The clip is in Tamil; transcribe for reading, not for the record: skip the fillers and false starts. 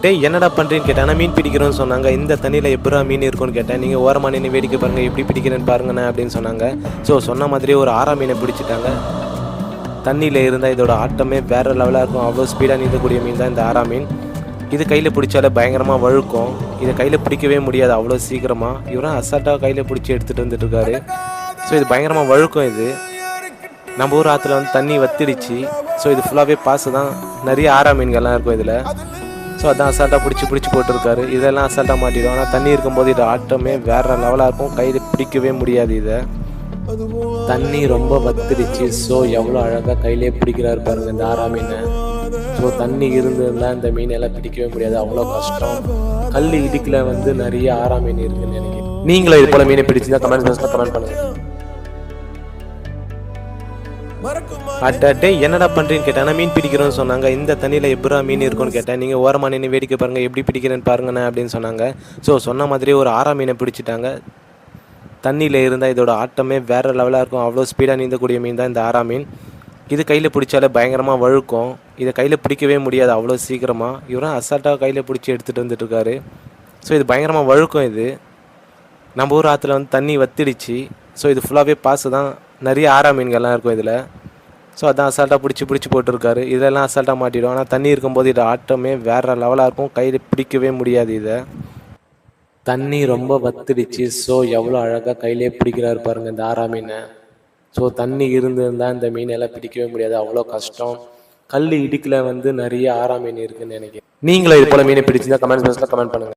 டே என்னடா பண்ணுறீன்னு கேட்டேன். ஆனால் மீன் பிடிக்கிறோன்னு சொன்னாங்க. இந்த தண்ணியில் எப்படா மீன் இருக்குன்னு கேட்டேன். நீங்கள் ஓரமாக நின்று வேடிக்கை பாருங்கள், எப்படி பிடிக்கிறேன்னு பாருங்கண்ணே அப்படின்னு சொன்னாங்க. ஸோ சொன்ன மாதிரியே ஒரு ஆறா மீனை பிடிச்சிட்டாங்க. தண்ணியில் இருந்தால் இதோட ஆட்டமே வேறு லெவலாக இருக்கும். அவ்வளோ ஸ்பீடாக நீந்தக்கூடிய மீன் தான் இந்த ஆறா மீன். இது கையில் பிடிச்சாலே பயங்கரமாக வழுக்கும். இதை கையில் பிடிக்கவே முடியாது அவ்வளோ சீக்கிரமாக. இவரும் அசால்ட்டாக கையில் பிடிச்சி எடுத்துகிட்டு வந்துட்டுருக்காரு. ஸோ இது பயங்கரமாக வழுக்கும். இது நம்ம ஊர் ஆற்றுல வந்து தண்ணி வத்திடுச்சு. ஸோ இது ஃபுல்லாகவே பாசு தான். நிறைய ஆறா மீன்கள்லாம் இருக்கும் இதில். ஸோ அதான் அசால்ட்டாக பிடிச்சி போட்டிருக்காரு. இதெல்லாம் அசால்ட்டாக மாட்டிடும். ஆனால் தண்ணி இருக்கும்போது இது ஆட்டமே வேறு லெவலாக இருக்கும். கையில் பிடிக்கவே முடியாது. இதை தண்ணி ரொம்ப வத்திடுச்சு. ஸோ எவ்வளோ அழகாக கையிலே பிடிக்கிறாரு பாருங்க இந்த ஆறா மீனை. ஸோ தண்ணி இருந்ததுன்னா இந்த மீனெல்லாம் பிடிக்கவே முடியாது, அவ்வளோ கஷ்டம். கல் இடுக்கில் வந்து நிறைய ஆறா மீன் இருக்குன்னு நினைக்கிறேன். நீங்களும் இது போல மீனை பிடிச்சிருந்தா கமெண்ட் பாக்ஸில் கமெண்ட் பண்ணுங்க. டே என்னடா பண்ணுறீன்னு கேட்டேன். ஆனால் மீன் பிடிக்கிறோன்னு சொன்னாங்க. இந்த தண்ணியில் எப்படா மீன் இருக்குன்னு கேட்டேன். நீங்கள் ஓரமாக நின்று வேடிக்கை பாருங்கள், எப்படி பிடிக்கிறேன்னு பாருங்கண்ணே அப்படின்னு சொன்னாங்க. ஸோ சொன்ன மாதிரியே ஒரு ஆறா மீனை பிடிச்சிட்டாங்க. தண்ணியில் இருந்தால் இதோட ஆட்டமே வேறு லெவலாக இருக்கும். அவ்வளோ ஸ்பீடாக நீந்தக்கூடிய மீன் தான் இந்த ஆறா மீன். இது கையில் பிடிச்சாலே பயங்கரமாக வழுக்கும். இதை கையில் பிடிக்கவே முடியாது அவ்வளோ சீக்கிரமாக. இவரும் அசால்ட்டாக கையில் பிடிச்சி எடுத்துகிட்டு வந்துட்டுருக்காரு. ஸோ இது பயங்கரமாக வழுக்கும். இது நம்ம ஊர் ஆற்றுல வந்து தண்ணி வத்திடுச்சு. ஸோ இது ஃபுல்லாகவே பாசு தான். நிறைய ஆறா மீன்கள்லாம் இருக்கும் இதில். ஸோ அதான் அசால்ட்டாக பிடிச்சி போட்டிருக்காரு. இதெல்லாம் அசால்ட்டாக மாட்டிடும். ஆனால் தண்ணி இருக்கும்போது இது ஆட்டமே வேறு லெவலாக இருக்கும். கையில் பிடிக்கவே முடியாது. இதை தண்ணி ரொம்ப வத்திடுச்சு. ஸோ எவ்வளோ அழகாக கையிலே பிடிக்கிறாரு பாருங்கள் இந்த ஆறா மீனை. ஸோ தண்ணி இருந்திருந்தால் இந்த மீனெல்லாம் பிடிக்கவே முடியாது, அவ்வளோ கஷ்டம். கல் இடுக்கில் வந்து நிறைய ஆறா மீன் இருக்குன்னு நினைக்கிறேன். நீங்களும் இது போல மீனை பிடிச்சிருந்தா கமெண்ட் பாக்ஸில் கமெண்ட் பண்ணுங்கள்.